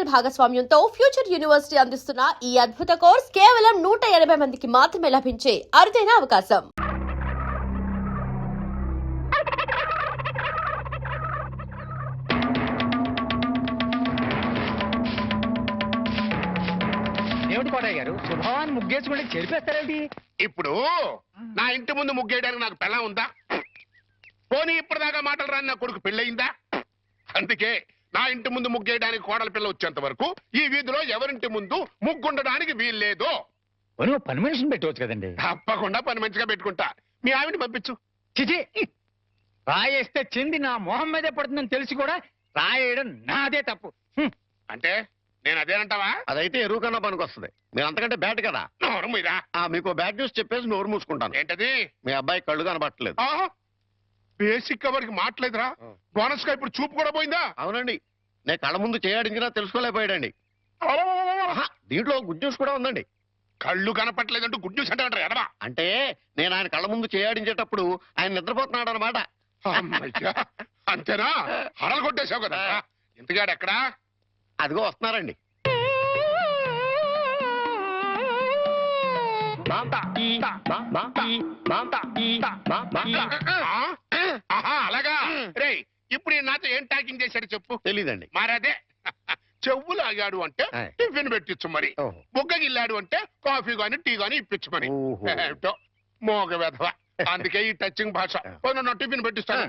Digital భాగస్వామ్యంతో future university అందిస్తున్న ఈ అద్భుత కోర్స్ కేవలం 180 మందికి మాత్రమే లభించే అరుదైన అవకాశం. ఏమిటి కోటయ్య గారు, శుభాన్ని ముగ్గేసుకుంటే చెరిపేస్తారేంటి? ఇప్పుడు నా ఇంటి ముందు ముగ్గేయడానికి నాకు పెళ్ళం ఉందా? పోనీ ఇప్పటిదాకా మాటలు రాని నా కొడుకు పెళ్ళయిందా? అందుకే నా ఇంటి ముందు ముగ్గేయడానికి కోడల పిల్ల వచ్చేంత వరకు ఈ వీధిలో ఎవరింటి ముందు ముగ్గుండడానికి వీల్లేదు. పని మనిషిని పెట్టవచ్చు కదండి. తప్పకుండా పని మంచిగా పెట్టుకుంటా. మీ ఆవిడ పంపించు. చిచి, రాయేస్తే చెంది నా మొహం మీదే పడుతుందని తెలిసి కూడా రాయేయడం నాదే తప్పు. అంటే నేను అదేనంటావా? అదైతే ఎరువు కన్నా పనికి వస్తుంది. మీరు అంతకంటే బ్యాట్ కదా. నోరు మీరా. మీకు బ్యాడ్ న్యూస్ చెప్పేసి నోరు మూసుకుంటాను. ఏంటది? మీ అబ్బాయి కళ్ళు కనబట్టలేదు. బేసిక్ కవర్కి మాట్లేదురా. బోనస్ గా ఇప్పుడు చూపు కూడా పోయిందా? అవునండి, నేను కళ్ళ ముందు చేయాడించినా తెలుసుకోలేకపోయాడండి. దీంట్లో గుడ్ న్యూస్ కూడా ఉందండి. కళ్ళు కనపట్లేదంటూ గుడ్ న్యూస్ అంటే ఎడవా? అంటే నేను ఆయన కళ్ళ ముందు చేయాడించేటప్పుడు ఆయన నిద్రపోతున్నాడు అనమాట. అంతేనా? హరలు కొట్టేశావు కదా. ఇంతగాడు ఎక్కడా? అదిగో వస్తున్నారండి. అలాగా. రే, ఇప్పుడు నాతో ఏం టాకింగ్ చేశాడు చెప్పు. తెలీదండి. మరదే చెవులు ఆగాడు అంటే టిఫిన్ పెట్టించు మరి. బుగ్గగిల్లాడు అంటే కాఫీ గాని టీ గాని ఇప్పించు మరి. ఏమిటో మోగ వెధవ. అందుకే ఈ టచింగ్ భాష. నా టిఫిన్ పెట్టిస్తాను.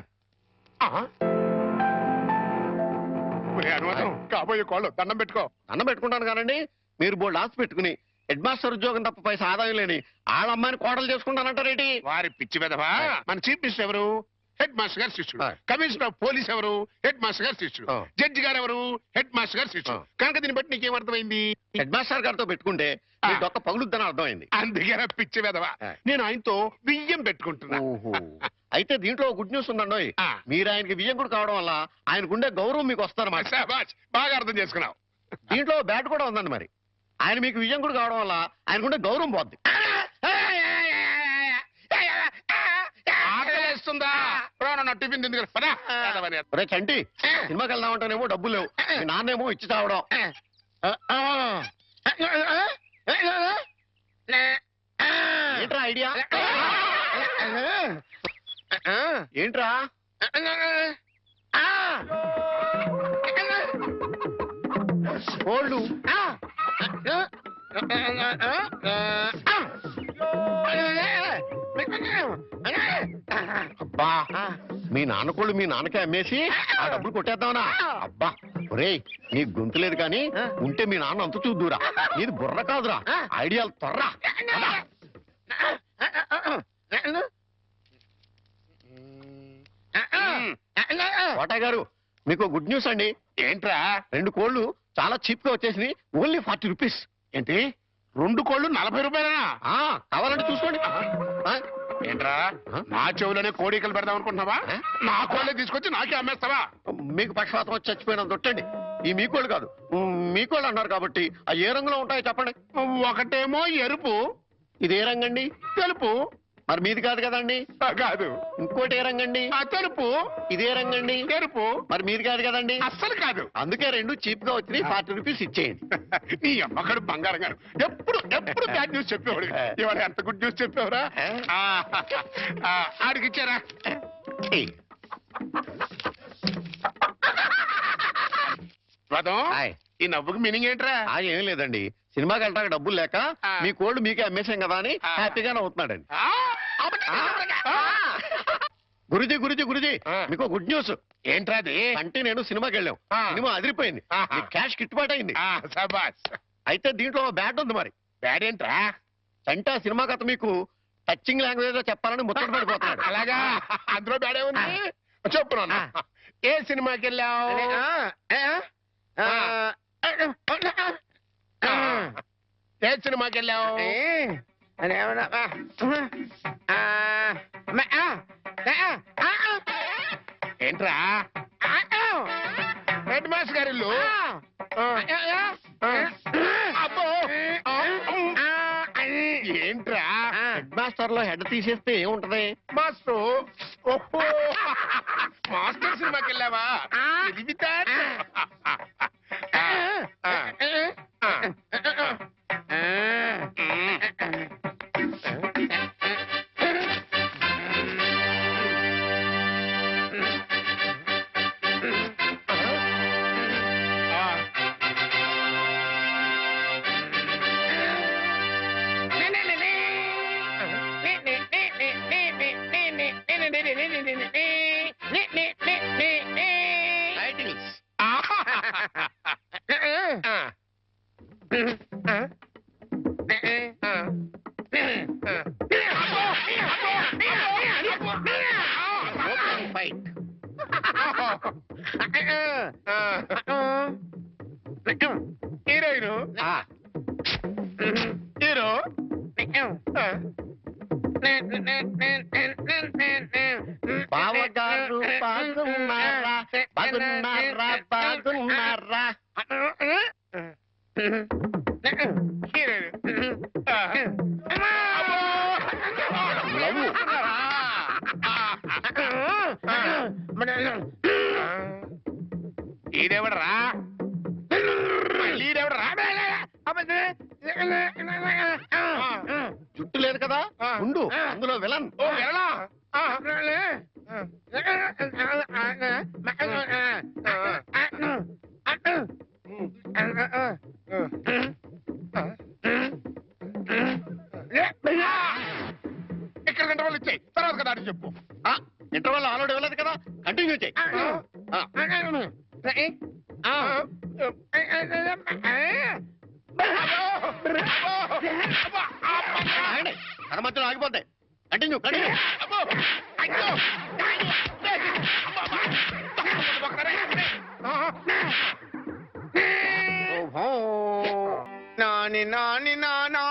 అనుమానం కాబోయే కోళ్ళు దండం పెట్టుకో. దండం పెట్టుకుంటాను కానండి. మీరు బోల్డ్ ఆస్తి పెట్టుకుని హెడ్ మాస్టర్ ఉద్యోగం తప్ప పైసా ఆదాయం లేని వాళ్ళ అమ్మాయిని కోడలు చేసుకుంటానంటారేంటి? వారి పిచ్చి వెధవా. మన చీఫ్ మినిస్టర్ ఎవరు? హెడ్ మాస్టర్ గారు శిష్యుడు. కమిషనర్ ఆఫ్ పోలీస్ ఎవరు? హెడ్ మాస్టర్ గారు శిష్యుడు. జడ్జి గారు ఎవరు? హెడ్ మాస్టర్ గారు శిష్యుడు. కనుక దీన్ని బట్టి నీకేమర్థమైంది? హెడ్ మాస్టర్ గారితో పెట్టుకుంటే ఒక్క పగులుద్దని అర్థమైంది. అందుకే పిచ్చి వెధవా. నేను ఆయనతో బియ్యం పెట్టుకుంటున్నా. అయితే దీంట్లో గుడ్ న్యూస్ ఉందండి. మీరు ఆయనకి వియ్యంకుడు కావడం వల్ల ఆయనకుండే గౌరవం మీకు వస్తారన్నమాట. బాగా అర్థం చేసుకున్నావు. దీంట్లో బ్యాట్ కూడా ఉందండి. మరి ఆయన మీకు వియ్యంకుడు కావడం వల్ల ఆయనకుండే గౌరవం పోద్ది. ఆకలిస్తుందా? టిఫిన్ రే చంటి, సినిమాకి వెళ్దామంటేనేమో డబ్బులు లేవు. మీ నాన్నేమో ఇచ్చి తావడం. ఏంట్రా ఐడియా? ఏంట్రా? కోళ్ళు అబ్బా, మీ నాన్న కోళ్ళు మీ నాన్నకే అమ్మేసి ఆ డబ్బులు కొట్టేద్దామనా? అబ్బా ఒరేయ్, నీ గొంతు లేదు కానీ ఉంటే మీ నాన్న అంత చూద్దురా. నీది బుర్ర కాదురా, ఐడియాలు త్వరరా. కోటయ్య గారు, మీకు గుడ్ న్యూస్ అండి. ఏంట్రా? 2 కోళ్ళు చాలా చీప్ గా వచ్చేసి ఓన్లీ 40 రూపీస్. ఏంటి 2 కోళ్ళు 40 రూపాయలనా? కావాలంటే చూసుకోండి. ఏంట్రా, నా చెవులోనే కోడికలు పెడదాం అనుకుంటున్నావా? నా కోళ్ళే తీసుకొచ్చి నాకే అమ్మేస్తావా? మీకు పక్షపాతం వచ్చి చచ్చిపోయిన దొట్టండి. ఈ మీ కోళ్ళు కాదు, మీ కోళ్ళు అన్నారు కాబట్టి అవి ఏ రంగులో ఉంటాయో చెప్పండి. ఒకటేమో ఎరుపు. ఇది ఏ రంగండి? తెలుపు. మరి మీది కాదు కదండి. కాదు. ఇంకోటి ఏ రంగండి? తెలుపు. ఇదే రంగండి? తెలుపు. మరి మీది కాదు కదండి. అస్సలు కాదు. అందుకే 2 చీప్ గా వచ్చి 40 రూపీస్ ఇచ్చేయండి. నీ అమ్మగారు బంగారం గారు ఎప్పుడు ఎప్పుడు బ్యాడ్ న్యూస్ చెప్పేవాడు. ఇవాళ ఎంత గుడ్ న్యూస్ చెప్పేవరా? ఆడికి ఇచ్చారా? ఈ నవ్వుకి మీనింగ్ ఏంట్రా? ఏం లేదండి, సినిమాకి వెళ్ళడానికి డబ్బులు లేక మీ కోళ్ళు మీకే అమ్మేశాం కదా అని హ్యాపీగానే అవుతున్నాడండి. గురుజీ గురుజీ గురుజీ, మీకు గుడ్ న్యూస్. ఏంట్రా అది? అంటే నేను సినిమాకి వెళ్ళాం, సినిమా అదిరిపోయింది, క్యాష్ గిట్టుబాటు అయింది. అయితే దీంట్లో బ్యాట్ ఉంది. మరి బ్యాడ్ ఏంట్రా? అంటే ఆ సినిమా కథ మీకు టచింగ్ లాంగ్వేజ్ లో చెప్పాలని ముచ్చట పడిపోతున్నాడు. అలాగా? అందులో బ్యాడే ఉంది. చెప్పు నాన్న, ఏ సినిమాకి వెళ్ళావు? ఏ సినిమాకి వెళ్ళావు? ఏంట్రా? హెడ్ మాస్టర్ గారి ఇల్లు. అబ్బో, ఏంట్రా? హెడ్ మాస్టర్ లో హెడ్ తీసేస్తే ఏముంటది? మాస్టర్. ఓహో, మాస్టర్ సినిమాకి వెళ్ళావా? హీరోయిన్ ఆ, హీరో బావగారు బాగున్నారా బాగున్నారా బాగున్నారా లవ్ ఈడెవడరా ఈడెవడరా జుట్టు లేదు కదా ఉండు అందులో విలన్ ఓ వెళ్ళా ఇక్కడ గంట వాళ్ళు ఇచ్చాయి తర్వాత కదా అడిగి చెప్పు ఇంటర్వల్ ఆల్రెడీ వెళ్ళదు కదా కంటిన్యూ చేయి తన మధ్యలో ఆగిపోతాయి కంటిన్యూ కంటిన్యూ నాని నాని నానా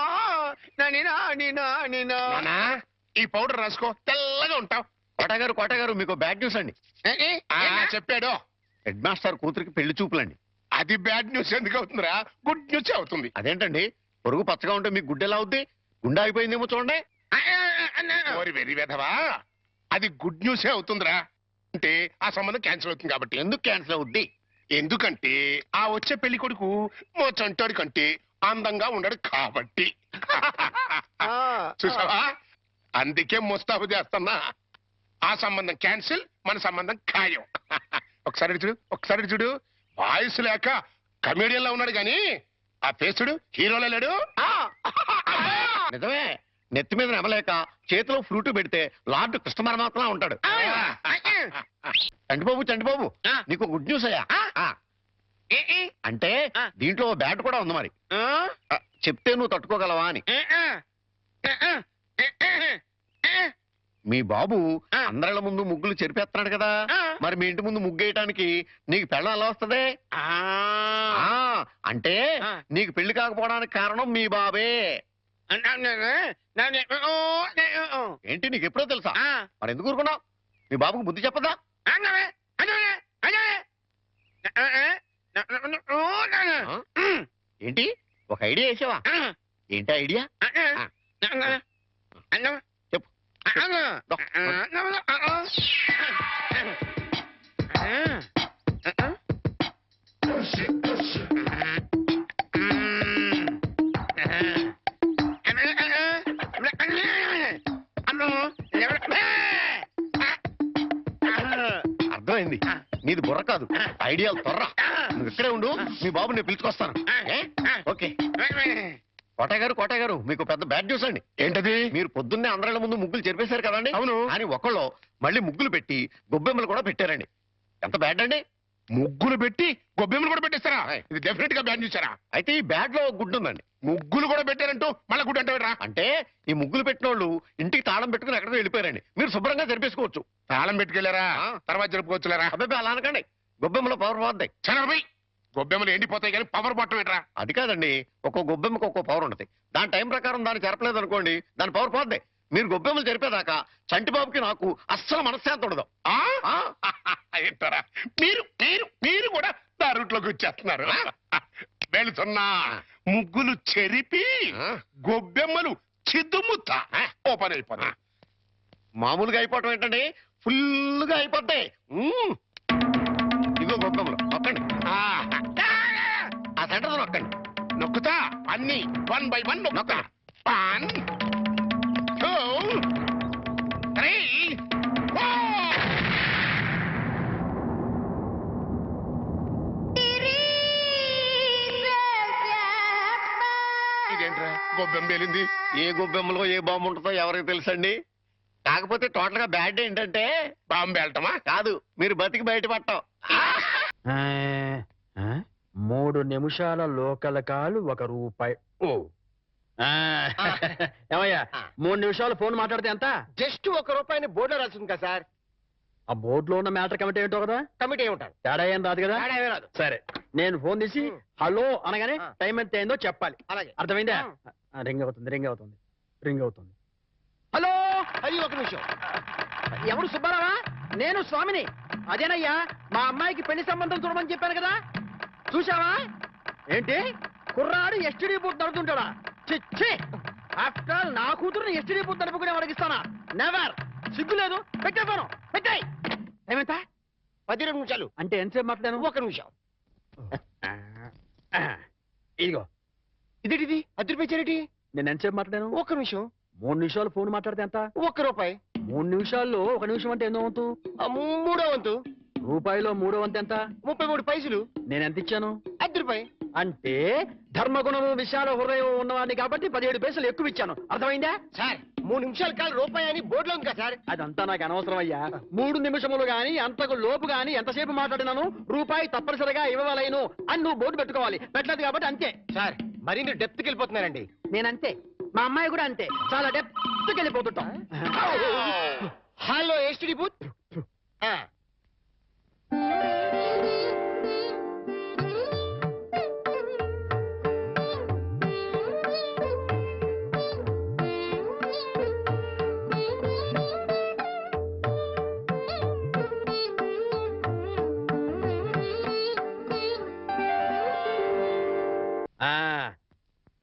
నాని నాని నాని నానా ఈ పౌడర్ రాసుకో తెల్లగా ఉంటావు కోటగారు మీకు బ్యాడ్ న్యూస్ అండి చెప్పాడు హెడ్ మాస్టర్ కూతురికి పెళ్లి చూపులండి అది బ్యాడ్ న్యూస్ ఎందుకు అవుతుందిరా గుడ్ న్యూస్ అవుతుంది అదేంటండి పొరుగు పచ్చగా ఉంటే మీకు గుడ్డ ఎలా అవుద్ది గుండె అయిపోయిందేమో చూడండి ఓరి వెరీ వెధవా అది గుడ్ న్యూసే అవుతుందిరా అంటే ఆ సంబంధం క్యాన్సిల్ అవుతుంది కాబట్టి ఎందుకు క్యాన్సిల్ అవుద్ది ఎందుకంటే ఆ వచ్చే పెళ్లి కొడుకు మా చంటాడి కంటే అందంగా ఉండడు కాబట్టి చూసావా అందుకే ముస్తాబు చేస్తున్నా ఆ సంబంధం క్యాన్సిల్ మన సంబంధం ఖాయం ఒకసారి చూడు వాయిస్ లేక కమేడియన్ లో ఉన్నాడు గాని ఆ ఫేసుడు హీరోలో లేడు నిజమే నెత్తి మీద నెమలేక చేతిలో ఫ్రూట్ పెడితే లార్డ్ కృష్ణ పరమాత్మలా ఉంటాడు చంటిబాబు నీకు గుడ్ న్యూస్ అయ్యా అంటే దీంట్లో బ్యాట్ కూడా ఉంది మరి చెప్తే నువ్వు తట్టుకోగలవా అని మీ బాబు అందరిళ్ళ ముందు ముగ్గులు చెరిపేస్తున్నాడు కదా మరి మీ ఇంటి ముందు ముగ్గేయటానికి నీకు పెళ్ళం ఎలా వస్తది అంటే నీకు పెళ్లి కాకపోవడానికి కారణం మీ బాబే ఏంటి నీకు ఎప్పుడో తెలుసా మరి ఎందుకు ఊరుకున్నావు మీ బాబుకు బుద్ధి చెప్పదా ఏంటి ఒక ఐడియా వేసావా ఏంటి ఐడియా చెప్పు అర్థమైంది నీది బుర్ర కాదు ఐడియాలు తొర్ర నువ్వు ఇక్కడే ఉండు మీ బాబు నేను పిలుచుకొస్తాను ఓకే కోటయ్య గారు మీకు పెద్ద బ్యాడ్ న్యూస్ అండి ఏంటది మీరు పొద్దున్నే అందరిళ్ళ ముందు ముగ్గులు చెరిపేశారు కదండి అవును అని ఒకళ్ళు మళ్ళీ ముగ్గులు పెట్టి గొబ్బెమ్మలు కూడా పెట్టారండి ఎంత బ్యాడ్ అండి ముగ్గులు పెట్టి గొబ్బెమ్మలు కూడా పెట్టేస్తారా ఇది డెఫినెట్ గా బ్యాన్ చేశారా అయితే ఈ బ్యాడ్ లో గుడ్డు ఉందండి ముగ్గులు కూడా పెట్టారంటూ మళ్ళీ గుడ్డు అంటే అంటే ఈ ముగ్గులు పెట్టిన వాళ్ళు ఇంటికి తాళం పెట్టుకుని ఎక్కడికో వెళ్ళిపోయారండి మీరు శుభ్రంగా జరిపేసుకోవచ్చు తాళం పెట్టుకెళ్ళారా తర్వాత జరుపుకోవచ్చులేరా అబ్బాయి అలా అనకండి గొబ్బెమ్మలో పవర్ పోద్దాయి చనభై గొబ్బెమ్మలు ఎండిపోతాయి కానీ పవర్ పట్టం ఏంట్రా అది కాదండి ఒక్కో గొబ్బెమ్మకు ఒక్కో పవర్ ఉంటుంది దాని టైం ప్రకారం దాన్ని జరపలేదు అనుకోండి దాని పవర్ పోద్ది మీరు గొబ్బెమ్మలు జరిపేదాకా చంటిబాబుకి నాకు అస్సలు మనశ్శాంతి ఉండదు ఏంటారా మీరు మీరు మీరు కూడా నా రూట్లోకి వచ్చేస్తున్నారు వెళుతున్నా ముగ్గులు చెరిపి గొబ్బెమ్మలు చిద్దుముత్తా ఓ పని అయిపోతా మామూలుగా అయిపోవటం ఏంటండి ఫుల్గా అయిపోతాయి ఇదిగో గొబ్బెమ్మలు నొక్కండి ఆ సెంటర్ నొక్కండి నొక్కుతా అన్ని 1 by 1 నొక్కుతా 1 2 3 ఇదేంట్రా గొబ్బెమ్మ పేలింది ఏ గొబ్బెమ్మలో ఏ బాంబు ఉంటుందో ఎవరికి తెలుసండి కాకపోతే టోటల్ గా బ్యాడ్ ఏంటంటే బాంబు పేలటమా కాదు మీరు బతికి బయటపడటం 3 నిమిషాల లోకల కాలు ₹1 ఓ ఏమయ్యా 3 నిమిషాలు ఫోన్ మాట్లాడితే ఎంత జస్ట్ ₹1 బోర్డులో రాసింది కదా సార్ ఆ బోర్డులో ఉన్న మ్యాటర్ కమిటీ ఏంటో కదా, కమిటీ అయి ఉంటారు. తేడా ఏం రాదు కదా. తేడా ఏమీ రాదు. సరే, నేను ఫోన్ తీసి హలో అనగానే ఆ. టైం ఎంత అయిందో చెప్పాలి. అలాగే. అర్థమైందా? ఆ. రింగ్ అవుతుంది. హలో, అది ఒక నిమిషం. ఎవరు సుబ్బారావా? నేను స్వామిని. అదేనయ్యా, మా అమ్మాయికి పెళ్లి సంబంధం చూడమని చెప్పాను కదా, చూసావా? ఏంటి కుర్రాడు ఎస్టీడీ బూత్ నడుతుంటాడా? చిచ్చి, ఆఫ్టర్ ఆల్ నా కూతురుని ఎస్టీడీ బూత్ నడుపుకునే వాడికిస్తానా? నెవర్. సిగ్గులేదు. పెట్టేపోను, పెట్టాయి. ఏమంత 12 నిమిషాలు. అంటే ఎంతసేపు మాట్లాడాను? ఒక నిమిషం. ఇదిగో, ఇదేంటిది 10 రూపాయలు చారిటీ? నేను ఎంతసేపు మాట్లాడాను? ఒక నిమిషం. 3 నిమిషాలు ఫోన్ మాట్లాడితే ఎంత? 1 రూపాయి. 3 నిమిషాల్లో 1 నిమిషం అంటే ఎన్నో వంతు? 3వ వంతు. రూపాయిలో 3వ వంతు ఎంత? 33 పైసలు. నేను ఎంత ఇచ్చాను? 10 రూపాయి. అంటే ధర్మగుణము విశాల హృదయం ఉన్నవాడిని కాబట్టి 17 పైసలు ఎక్కువ ఇచ్చాను. అర్థమైందా? సార్ 3 నిమిషాల కాలు రూపాయి అని బోర్డులో ఉంది కదా సార్. అదంతా నాకు అనవసరం అయ్యా. 3 నిమిషములు గాని అంతకు లోపు గాని ఎంతసేపు మాట్లాడినాను రూపాయి తప్పనిసరిగా ఇవ్వవలేను అని నువ్వు బోర్డు పెట్టుకోవాలి. పెట్టలేదు కాబట్టి అంతే. సార్ మరి మీరు డెప్త్కి వెళ్ళిపోతున్నారండి. నేనంతే, మా అమ్మాయి కూడా అంతే. చాలా డెప్త్కి వెళ్ళిపోతుంటాం. Hello STD booth.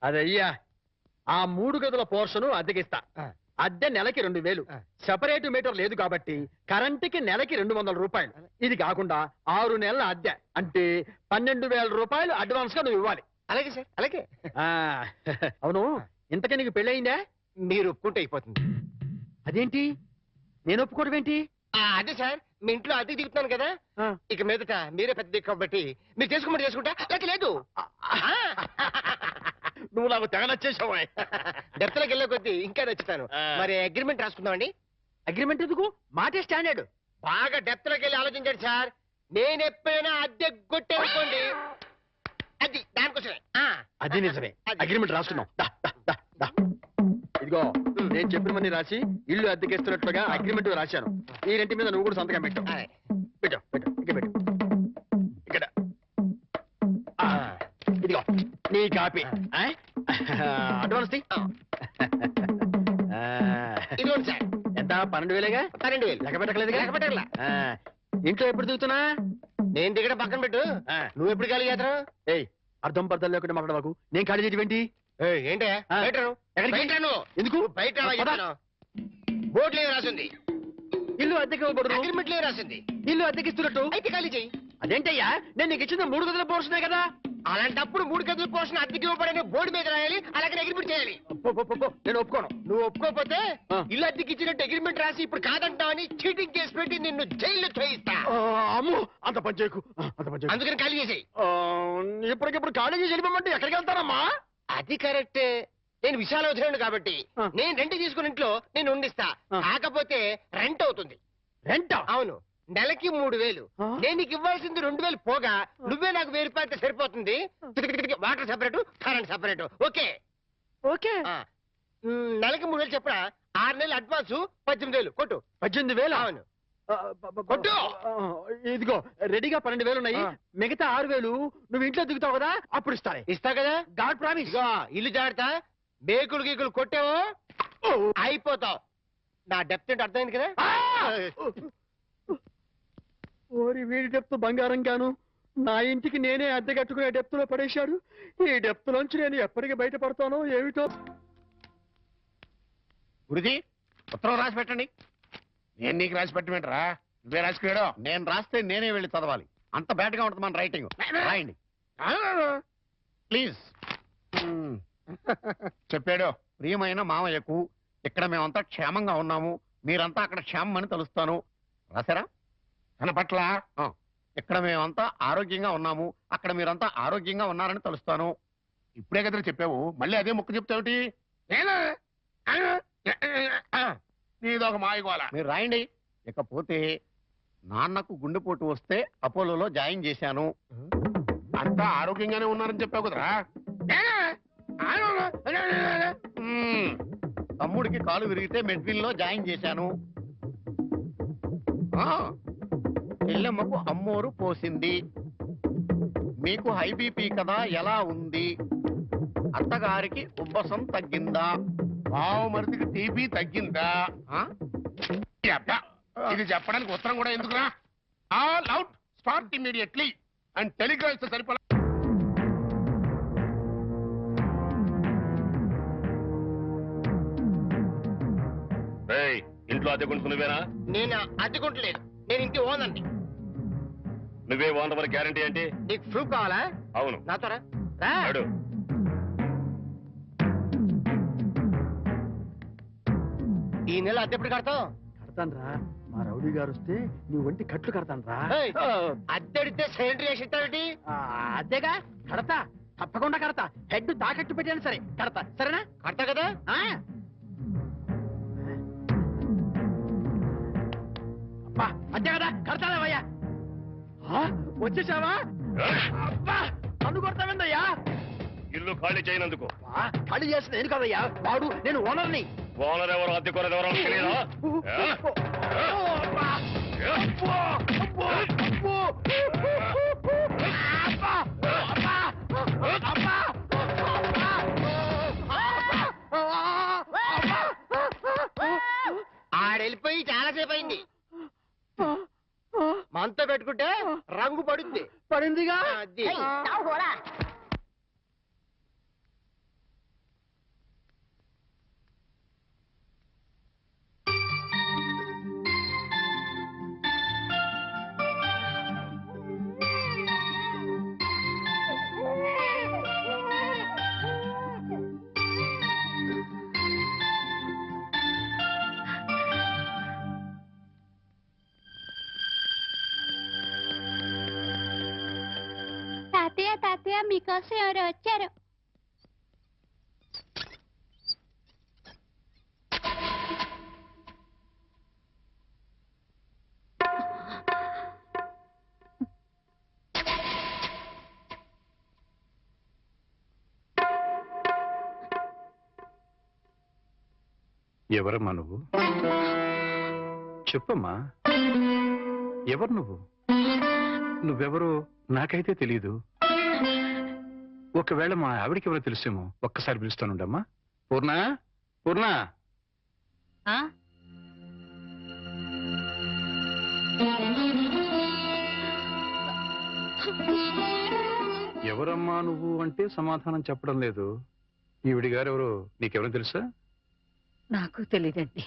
అదయ్యా, ఆ 3 గదుల పోర్షను అద్దెకిస్తా. అద్దె నెలకి 2000. సెపరేట్ మీటర్ లేదు కాబట్టి కరెంటుకి నెలకి 200 రూపాయలు. ఇది కాకుండా 6 నెలల అద్దె అంటే 12,000 రూపాయలు అడ్వాన్స్ గా నువ్వు ఇవ్వాలి. అలాగే సార్, అలాగే. ఆ, అవును, ఇంతకీ నీకు పెళ్ళయిందా? మీరు ఒప్పుకుంటే అయిపోతుంది. అదేంటి నేను ఒప్పుకోవడం ఏంటి? అదే సార్, మీ ఇంట్లో అద్దెకి దిగుతున్నాను కదా, ఆ, ఇక మీదట మీరే పెద్ద దిక్కు కాబట్టి మీరు చేసుకోమని చేసుకుంటా. లేక లేదు. నువ్వు నాకు తెగ నచ్చేసావా? డెప్త్లోకి వెళ్ళే కొద్దీ ఇంకా నచ్చుతాను. ఆ. మరి అగ్రిమెంట్ రాసుకుందామండి. అగ్రిమెంట్ ఎందుకు? మాటే స్టాండర్డ్. బాగా డెప్త్లోకి వెళ్ళి ఆలోచించండి సార్. నేను ఎప్పుడైనా అద్దె కొట్టేనుకోండి, అది దానికోసమే. అది నిజమే. అది. అగ్రిమెంట్ రాసుకున్నాం. దా, దా, దా, దా. ఇదిగో, నేను చెప్పినవన్నీ రాసి ఇల్లు అద్దెకిస్తున్నట్లుగా అగ్రిమెంట్ రాశాను. ఈ రెంటి మీద నువ్వు కూడా సంతకం పెట్టు. అలాగే. పెట్టు, పెట్టు, ఇక్కడ పెట్టు. ఇక్కడ. ఆ, ఇదిగో నీ కాపీ. అడ్వాన్స్ తీ. ఇదిగోండి సార్. ఎంత? 12,000గా? 12,000. లెక్క పెట్టలేదుగా? లెక్క పెట్టాలా? ఇంట్లో ఎప్పుడు దిగుతున్నా? నేను దిగడం పక్కన పెట్టు. ఆ. నువ్వు ఎప్పుడు ఖాళీ చేస్తావు? ఏయ్, అర్థం పర్థం లేకుండా మాట్లాడవాకు. నేను ఖాళీ చేయటం ఏంటే ఆ. బయట రా. ఎక్కడికి? బయట రా నువ్వు. ఎందుకు? బయట రా పద. చెప్తాను. బోర్డులో ఏం రాసింది? ఇల్లు అద్దెకి ఇవ్వబడును. అగ్రిమెంట్ లో ఏం రాసింది? ఇల్లు అద్దెకిస్తున్నట్టు. అయితే ఖాళీ చెయ్యి. అదేంటయ్యా, నేను నీకు ఇచ్చిన 3 గదుల పోర్షనే కదా. అలాంటప్పుడు 3 గదుల పోర్షన్ అద్దెకి ఇవ్వబడని బోర్డు మీద రాయాలి, అలాగే అగ్రిమెంట్ చేయాలి. పో, పో, పో, పో. నేను ఒప్పుకోను. నువ్వు ఒప్పుకోకపోతే ఆ. ఇల్లు అద్దెకి ఇచ్చినట్టు అగ్రిమెంట్ రాసి ఇప్పుడు కాదంటావని చీటింగ్ కేసు పెట్టి నిన్ను జైల్లో చేయిస్తా. అమ్ము, అంత పని చేయకు. అంత పని చేయకు. అందుకని ఖాళీ చేసేయి. ఇప్పటికిప్పుడు ఖాళీ చేసి వెళ్ళిపోమంటే ఎక్కడికి వెళ్తానమ్మా? అది కరెక్టే. నేను విశాల వదిలేను కాబట్టి ఆ. నేను రెంట్ తీసుకుని ఇంట్లో నేను ఉండిస్తా. ఆ. కాకపోతే రెంట్ అవుతుంది. రెంట్? అవును, నెలకి 3,000. ఆ. నేను నీకు ఇవ్వాల్సింది 2,000 పోగా నువ్వే నాకు 1,000 రూపాయలు సరిపోతుంది. Water separate, current separate. Okay. Okay. నెలకి 3,000 చెప్పరా? 6 నెలలు అడ్వాన్స్ 18,000 కొట్టు. 18,000? అవును. కొట్టు. ఇదిగో రెడీగా 12,000 ఉన్నాయి. ఆ. మిగతా 6,000 నువ్వు ఇంట్లో దిగుతావు కదా, అప్పుడు ఇస్తానే. ఇస్తా కదా. God promise. ఇగో ఇల్లు జాగ్రత్త. బేకులు గీకులు కొట్టావో అయిపోతావు. నా డెప్త్ ఏంటో అర్థమైంది కదా. ఓరి వీడి డెప్త్ బంగారం గాను నా ఇంటికి నేనే అద్దె కట్టుకునే డెప్త్ లో పడేశాడు. ఈ డెప్త్ లోంచి నేను ఎప్పటికి బయటపడతానో ఏమిటో. గురుజీ, ఉత్తరం రాసి పెట్టండి. నేను నీకు రాసి పెట్టమంటరా? నువ్వే రాసుకున్నాడు. నేను రాస్తే నేనే వెళ్ళి చదవాలి. అంత బ్యాడ్ గా ఉంటుంది మన రైటింగ్. రాయండి ప్లీజ్. చెప్పాడు. ప్రియమైన మామయ్యకు, ఇక్కడ మేమంతా క్షేమంగా ఉన్నాము, మీరంతా అక్కడ క్షేమం అని తలుస్తాను. రాశారా? తన పట్ల ఇక్కడ మేమంతా ఆరోగ్యంగా ఉన్నాము, అక్కడ మీరంతా ఆరోగ్యంగా ఉన్నారని తలుస్తాను. ఇప్పుడే కదా చెప్పావు, మళ్ళీ అదే ముక్క చెప్తావుటి? నీదొక మాయగోల. మీరు రాయండి. ఇకపోతే నాన్నకు గుండెపోటు వస్తే అపోలోలో జాయిన్ చేశాను. అంతా ఆరోగ్యంగానే ఉన్నారని చెప్పావు కదరా. తమ్ముడికి కాలు విరిగితే మెడ్విన్ లో జాయిన్ చేశాను. చెల్లెమ్మకు అమ్మోరు పోసింది. మీకు హై బీపీ కదా, ఎలా ఉంది? అత్తగారికి ఉబ్బసం తగ్గిందా? బావమరిదికి టీబీ తగ్గిందా? ఈ అబ్బా, ఇది చెప్పడానికి ఉత్తరం కూడా ఎందుకురా? All out, start immediately and Telegram ఇస్తే సరిపోలా. ఇంట్లో అద్దె కొంటుకు నువ్వేనా? నేను అద్దెకుంటలేదు, నేను ఇంటి ఓనండి. నువ్వే ఓనర్ వరకు గ్యారంటీ ఏంటి? నీకు ప్రూఫ్ కావాలా? అవును. నాతో రా. రా. అడు. ఈ నెల అద్దె ఎప్పుడు కడతావు? కడతాను రా. మా రౌడీ గారు వస్తే నీ ఒంటి కట్లు కడతాను రా. ఏయ్, అద్దె అడిగితే సైలెంట్ చేసి ఇస్తావేంటి? అదేగా కడతా, తప్పకుండా కడతా. హెడ్ తాకట్టు పెట్టాను సరే కడతా, సరేనా? కడతా కదా? ఆ? అబ్బా, అంతే కదా, కడతాలేవయ్యా. వచ్చేసావా? అబ్బా, నన్ను కొడతావేందయ్యా? ఇల్లు ఖాళీ చేయనందుకు. ఖాళీ చేసిన నేను కదయ్యా, వాడు నేను ఓనర్ని. ఓనర్ ఎవరు, అద్దె కొనది ఎవరో తెలియదా? అబ్బా, అబ్బో, అబ్బో, అబ్బో. అబ్బా, అబ్బా, అబ్బా, ఆడెళ్ళిపోయి చాలాసేపు అయింది. మనతో పెట్టుకుంటే రంగు పడుద్ది. పడిందిగా. అది. తాతయ్య తాతయ్య మీకోసం ఎవరు వచ్చారు? ఎవరమ్మా నువ్వు? చెప్పమ్మా, ఎవరు నువ్వు? నువ్వెవరో నాకైతే తెలీదు. ఒకవేళ మా ఆవిడికి ఎవరో తెలుసేమో. ఒక్కసారి పిలుస్తానుండమ్మా. పూర్ణ, పూర్ణ. ఎవరమ్మా నువ్వు అంటే సమాధానం చెప్పడం లేదు. ఈవిడి గారు ఎవరో నీకెవరో తెలుసా? నాకు తెలీదండి,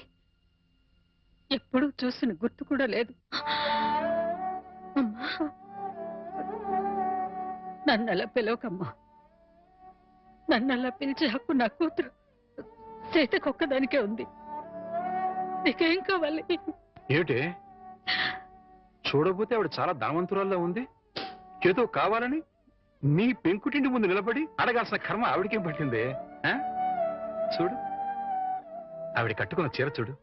ఎప్పుడూ చూసిన గుర్తు కూడా లేదు. నన్నలా పిలవకమ్మా. నన్నలా పిలిచే హక్కు నా కూతురు సీతకొక్కదానికే ఉంది. నీకేం కావాలి? ఏమిటే చూడబోతే ఆవిడ చాలా ధనవంతురాల్లో ఉంది. ఏదో కావాలని నీ పెంకుటింటి ముందు నిలబడి అడగాల్సిన కర్మ ఆవిడకేం పట్టిందే? చూడు, ఆవిడ కట్టుకున్న చీర చూడు.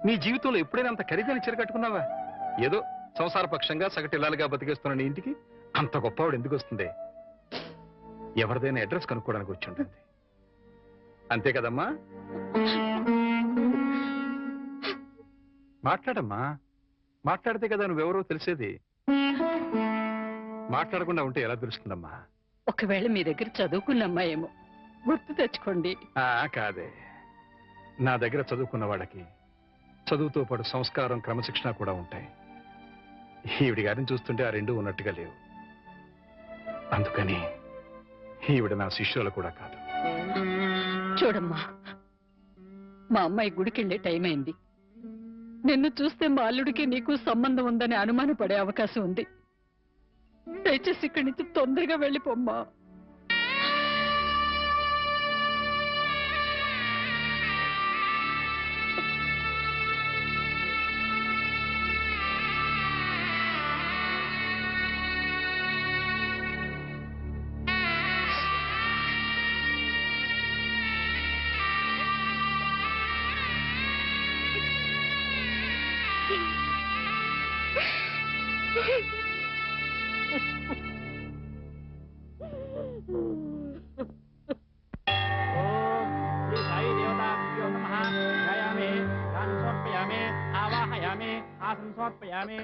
నీ జీవితంలో ఎప్పుడైనా అంత ఖరీదైన చీర కట్టుకున్నావా? ఏదో సంసార పక్షంగా సగటిల్లాలుగా బతికేస్తున్న నీ ఇంటికి అంత గొప్పవాడు ఎందుకు వస్తుంది? ఎవరిదైనా అడ్రస్ కనుక్కోవడానికి వచ్చి ఉంటుంది. అంతే కదమ్మా? మాట్లాడమ్మా, మాట్లాడితే కదా నువ్వెవరో తెలిసేది. మాట్లాడకుండా ఉంటే ఎలా తెలుస్తుందమ్మా? ఒకవేళ మీ దగ్గర చదువుకున్న అమ్మాయేమో, గుర్తు తెచ్చుకోండి. కాదే, నా దగ్గర చదువుకున్న వాళ్ళకి చదువుతో పాటు సంస్కారం, క్రమశిక్షణ కూడా ఉంటాయి. ఈవిడి గారిని చూస్తుంటే ఆ రెండు ఉన్నట్టుగా లేవు. అందుకని ఈవిడ నా శిష్యులు కూడా కాదు. చూడమ్మా, మా అమ్మాయి గుడికెళ్ళే టైం అయింది. నిన్ను చూస్తే మా అల్లుడికి నీకు సంబంధం ఉందని అనుమానపడే అవకాశం ఉంది. దయచేసి ఇక్కడి నుంచి తొందరగా వెళ్ళిపోమ్మా. సమర్పయామి.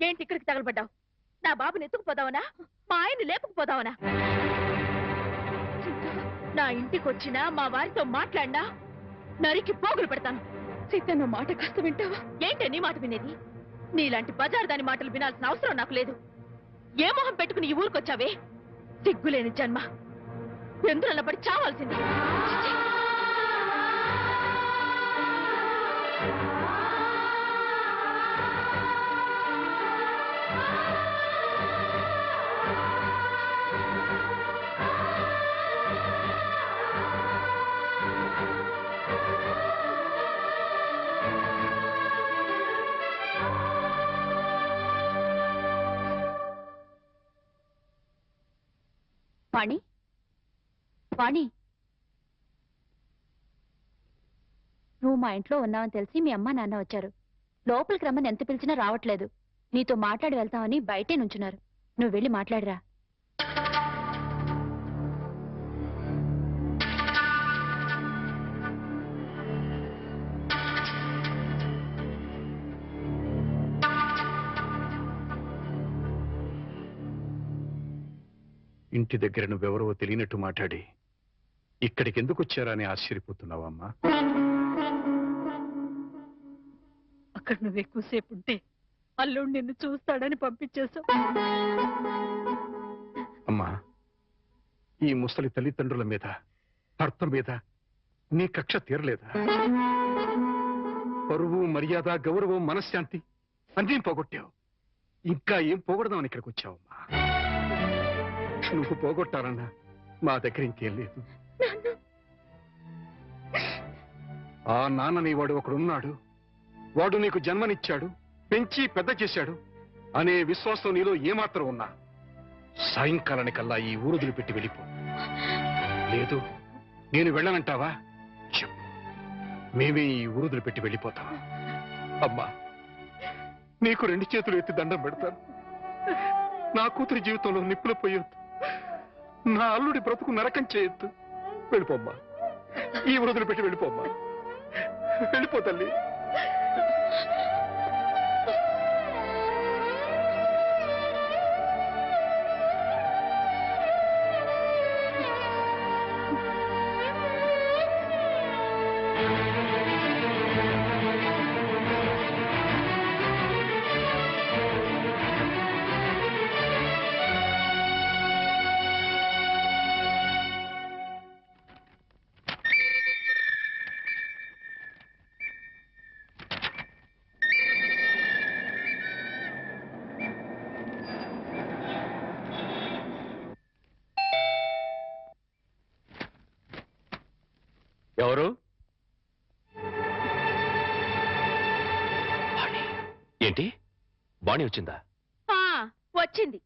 ఏంటి ఇక్కడికి తగలబడ్డావు? నా బాబుని ఎత్తుకుపోదావనా? మా ఆయన్ని లేపుకుపోదావనా? నా ఇంటికి వచ్చినా మా వారితో మాట్లాడినా నరికి పోగులు పెడతాను. సీత, నువ్వు మాట కాస్త వింటావా? ఏంటి నీ మాట వినేది? నీలాంటి బజార్ దాని మాటలు వినాల్సిన అవసరం నాకు లేదు. ఏ మొహం పెట్టుకుని ఈ ఊరికొచ్చావే? సిగ్గులేని జన్మ, ఎందులో పడి చావాల్సింది. వాణి, వాణి, నువ్వు మా ఇంట్లో ఉన్నావని తెలిసి మీ అమ్మ నాన్న వచ్చారు. లోపలికి రమ్మని ఎంత పిలిచినా రావట్లేదు. నీతో మాట్లాడి వెళ్తామని బయటే నుంచున్నారు. నువ్వు వెళ్ళి మాట్లాడిరా. ఇంటి దగ్గర నువ్వెవరో తెలియనట్టు మాట్లాడి ఇక్కడికి ఎందుకు వచ్చారా అని ఆశ్చర్యపోతున్నావమ్మా? అక్కడ నువ్వు ఎక్కువసేపు ఉంటే అల్లుడు నిన్ను చూస్తాడని పంపించేశావు. అమ్మా, ఈ ముసలి తల్లిదండ్రుల మీద, భర్త మీద నీ కక్ష తీరలేదా? పరువు, మర్యాద, గౌరవం, మనశ్శాంతి అన్నీ పోగొట్టావు. ఇంకా ఏం పోగొడదామని ఇక్కడికి వచ్చావమ్మా? నువ్వు పోగొట్టాలన్నా మా దగ్గర ఇంకేం లేదు. ఆ నాన్నని వాడు ఒకడున్నాడు, వాడు నీకు జన్మనిచ్చాడు, పెంచి పెద్ద చేశాడు అనే విశ్వాసం నీలో ఏమాత్రం ఉన్నా సాయంకాలానికల్లా ఈ ఊరుదులు పెట్టి వెళ్ళిపో. లేదు, నేను వెళ్ళనంటావా? చెప్పు, మేమే ఈ ఊరుదులు పెట్టి వెళ్ళిపోతాం. అమ్మా, నీకు 2 చేతులు ఎత్తి దండం పెడతాను. నా కూతురి జీవితంలో నిప్పులు పోయొద్దు, నా అల్లుడి బ్రతుకు నరకం చేయొద్దు. వెళ్ళిపోమ్మా, ఈ వృద్ధులు పెట్టి వెళ్ళిపోమ్మా. వెళ్ళిపో తల్లి. ఎవరు? ఏంటి, బాణి వచ్చిందా? వచ్చింది.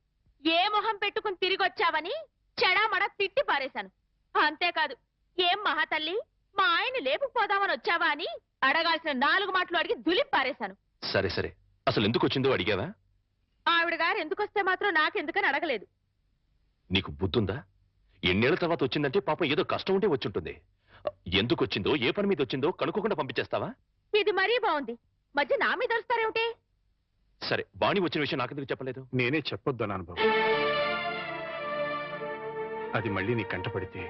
ఏ మొహం పెట్టుకుని తిరిగి వచ్చావని చెడామడ తిట్టి పారేశాను. అంతేకాదు, ఏం మహాతల్లి, మా ఆయన్ని లేపుకుపోదామని వచ్చావా అని అడగాల్సిన 4 మాటలు అడిగి దులిపి పారేశాను. సరే సరే, అసలు ఎందుకు వచ్చిందో అడిగావా? ఆవిడ గారు ఎందుకొస్తే మాత్రం నాకెందుకని అడగలేదు. నీకు బుద్ధుందా? ఎన్నేళ్ల తర్వాత వచ్చిందంటే పాపం ఏదో కష్టం ఉంటే వచ్చుంటుంది. ఎందుకు వచ్చిందో, ఏ పని మీద వచ్చిందో కనుక్కోకుండా పంపించేస్తావా? ఇది మరీ బాగుంది. మధ్య నా మీద వస్తారేమిటి? సరే, బాణి వచ్చిన విషయం నాకెందుకు చెప్పలేదు? నేనే చెప్పొద్దు అనుభవం. అది మళ్ళీ నీ కంటపడితే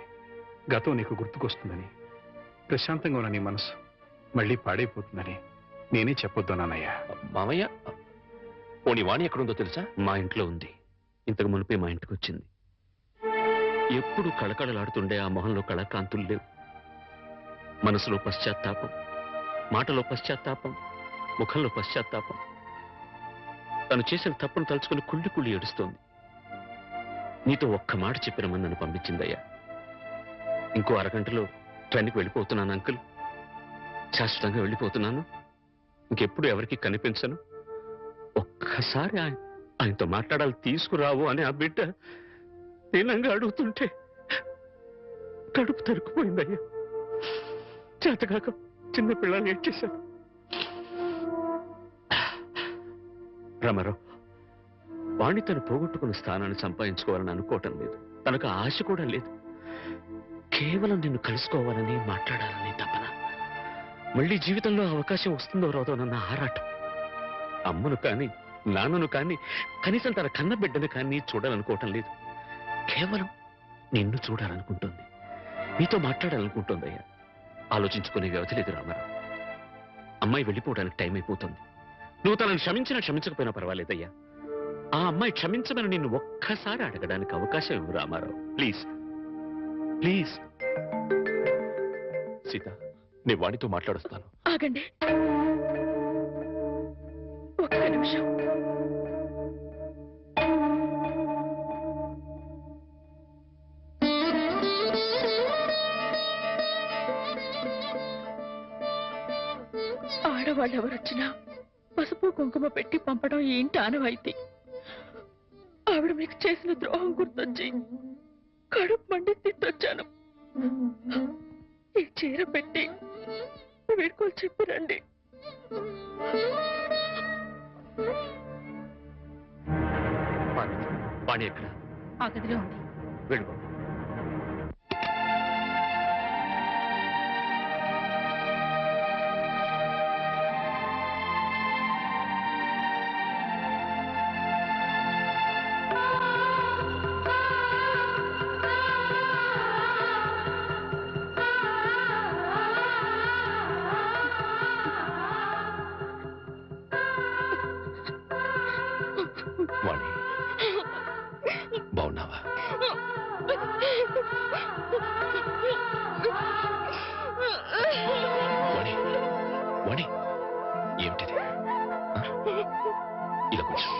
గతం నీకు గుర్తుకొస్తుందని, ప్రశాంతంగా ఉన్న నీ మనసు మళ్ళీ పాడైపోతుందని నేనే చెప్పొద్దు నాన్నయ్య. మామయ్య, పోనీ వాణి ఎక్కడుందో తెలుసా? మా ఇంట్లో ఉంది. ఇంతకు మునిపే మా ఇంటికి వచ్చింది. ఎప్పుడు కళకళలాడుతుండే ఆ మొహంలో కళకాంతులు లేవు. మనసులో పశ్చాత్తాపం, మాటలో పశ్చాత్తాపం, ముఖంలో పశ్చాత్తాపం. తను చేసిన తప్పును తలుచుకుని కుళ్ళి కుళ్ళి ఏడుస్తోంది. నీతో ఒక్క మాట చెప్పినమని నన్ను పంపించిందయ్యా. ఇంకో అరగంటలో ట్రైన్కి వెళ్ళిపోతున్నాను అంకుల్. శాశ్వతంగా వెళ్ళిపోతున్నాను. ఇంకెప్పుడు ఎవరికి కనిపించను. ఒక్కసారి ఆయనతో మాట్లాడాలి, తీసుకురావు అని ఆ బిడ్డ దీనంగా అడుగుతుంటే కడుపు తరుక్కుపోయిందయ్యా. చేతకాక చిన్న పిల్లలు ఏడ్చేశారు. రామారావు, వాణ్ణి తను పోగొట్టుకున్న స్థానాన్ని సంపాదించుకోవాలని అనుకోవటం లేదు. తనకు ఆశ కూడా లేదు. కేవలం నిన్ను కలుసుకోవాలని, మాట్లాడాలని తపన. మళ్ళీ జీవితంలో అవకాశం వస్తుందో రాదోనన్న ఆరాటం. అమ్మను కానీ, నాన్నను కానీ, కనీసం తన కన్న బిడ్డను కానీ చూడాలనుకోవటం లేదు. కేవలం నిన్ను చూడాలనుకుంటుంది, నీతో మాట్లాడాలనుకుంటుందయ్యా. ఆలోచించుకునే వ్యవధి లేదు రామారావు. అమ్మాయి వెళ్ళిపోవడానికి టైం అయిపోతుంది. నువ్వు తనను క్షమించినా క్షమించకపోయినా పర్వాలేదయ్యా. ఆ అమ్మాయి క్షమించమని నిన్ను ఒక్కసారి అడగడానికి అవకాశం ఇవ్వు రామారావు. Please please. సీత, నీ వాడితో మాట్లాడుస్తాను. ఆగండి ఒక్క నిమిషం. ఆడవాళ్ళు ఎవరొచ్చినా పసుపు కుంకుమ పెట్టి పంపడం ఏంటి ఆనవాయితీ. ఆవిడ మీకు చేసిన ద్రోహం గుర్తొచ్చి కడుపు మండి తిట్టొచ్చాను. ఈ చీర పెట్టి వీడుకోలు చెప్పిరండి. వాణి ఎక్కడ? ఆ గదిలో ఉంది. వెళ్ళిపో. వాణి, బాగున్నావా? వాణి, వాణి, ఏమిటిది? ఇలా కూర్చో.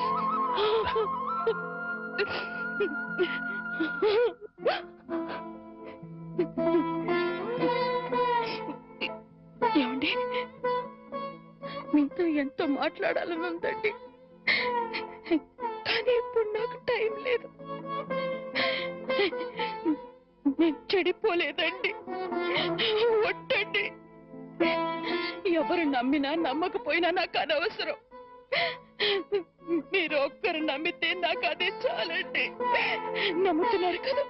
ఏమండి, మీతో ఎంతో మాట్లాడాలని ఉందండి, కానీ ఇప్పుడు నాకు టైం లేదు. నేను చెడిపోలేదండి, ఒట్టండి. ఎవరు నమ్మినా నమ్మకపోయినా నాకు అనవసరం. మీరు ఒక్కరు నమ్మితే నాకు అదే చాలండి. నమ్ముతున్నారు కదా?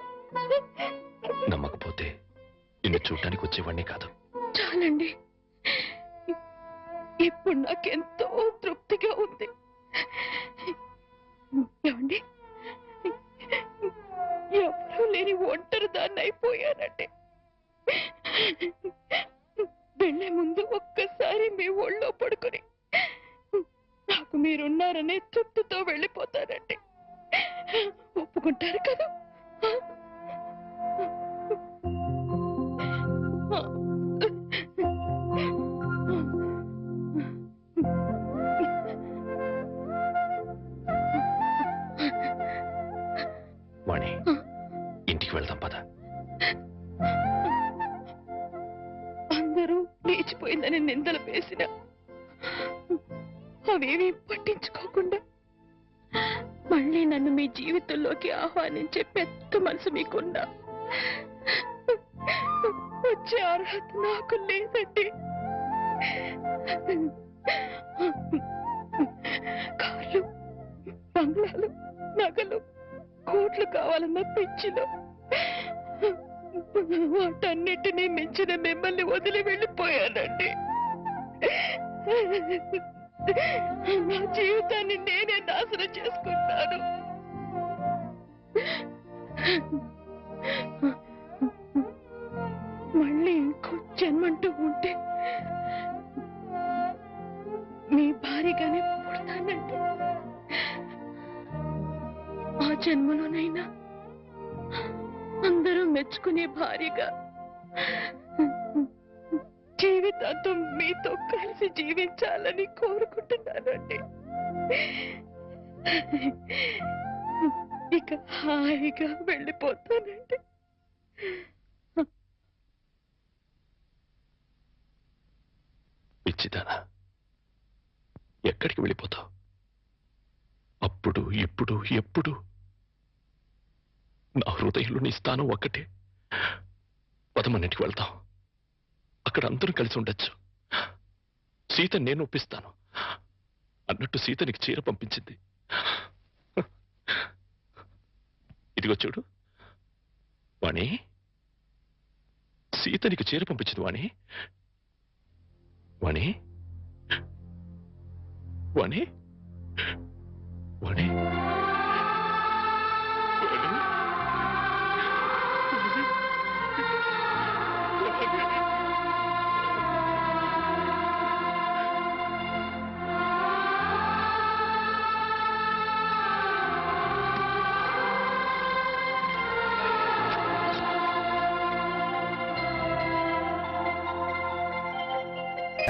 నమ్మకపోతే నిన్ను చూడటానికి వచ్చేవాడిని కాదు. చాలండి. ఇప్పుడు నాకెంతో తృప్తిగా ఉంది. ఏమండి, ఎవరూ లేని ఒంటరి దాన్ని అయిపోయానండి. వెళ్ళే ముందు ఒక్కసారి మీ ఒళ్ళో పడుకుని నాకు మీరున్నారనే తృప్తితో వెళ్ళిపోతానండి. ఒప్పుకుంటారు కదా? వాణి, ఇంటికి వెళ్దాం పద. అందరూ లేచిపోయిందని నిందలు వేసిన అవేమీ పట్టించుకోకుండా మళ్ళీ నన్ను మీ జీవితంలోకి ఆహ్వానించే పెద్ద మనసు మీకున్నా వచ్చే అర్హత నాకు లేదండి. కార్లు, బంగ్లాలు, నగలు, కోట్లు కావాలన్న పిచ్చిలో వాటన్నిటినీ మించిన మిమ్మల్ని వదిలి వెళ్ళిపోయానండి. నా జీవితాన్ని నేనే నాశనం చేసుకుంటాను. మళ్ళీ ఇంకో జన్మంటూ ఉంటే మీ భారీగానే పుడతానండి. ఆ జన్మలోనైనా అందరూ మెచ్చుకునే భార్యగా జీవితాంతం మీతో కలిసి జీవించాలని కోరుకుంటున్నానండి. ఇక హాయిగా వెళ్ళిపోతానండి. పిచ్చిదానా, ఎక్కడికి వెళ్ళిపోతావు? అప్పుడు ఇప్పుడు ఎప్పుడు నా హృదయంలో నీ స్థానం ఒక్కటే. పదమన్నింటికి వెళ్తాం, అక్కడ అందరూ కలిసి ఉండొచ్చు. సీత నేను ఒప్పిస్తాను అన్నట్టు సీత నీకు చీర పంపించింది. ఇదిగో చూడు వాణి, సీత నీకు చీర పంపించింది వాణి. వాణి వాణి వాణి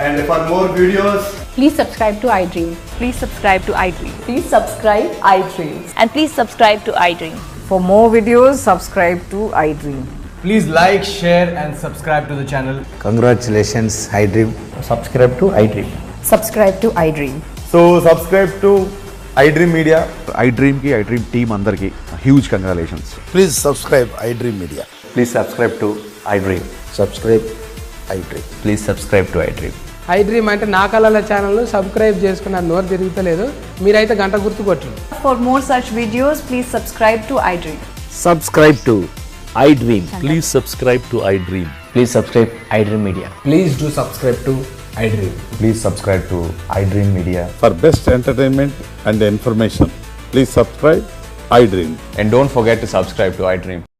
And for more videos, please subscribe to iDream. Please subscribe to iDream. Please subscribe iDream. And please subscribe to iDream. For more videos, subscribe to iDream. please like, share, and subscribe to the channel. Congratulations, iDream. Subscribe to iDream. Subscribe to iDream. So subscribe to iDream Media. iDream కి iDream team అందరికి huge congratulations. Please subscribe iDream Media. Please subscribe to iDream. Subscribe iDream. Please subscribe to iDream. iDream అంటే నా కళల channel subscribe చేసుకున్న నోరు తిరుగుతలేదు, మీరైతే గంట గుర్తు కొట్టండి. For more such videos, please subscribe to iDream. Subscribe to iDream. Please subscribe to iDream. Please subscribe iDream Media. Please do subscribe to iDream. Please subscribe to iDream Media. For best entertainment and information please subscribe iDream. And don't forget to subscribe to iDream.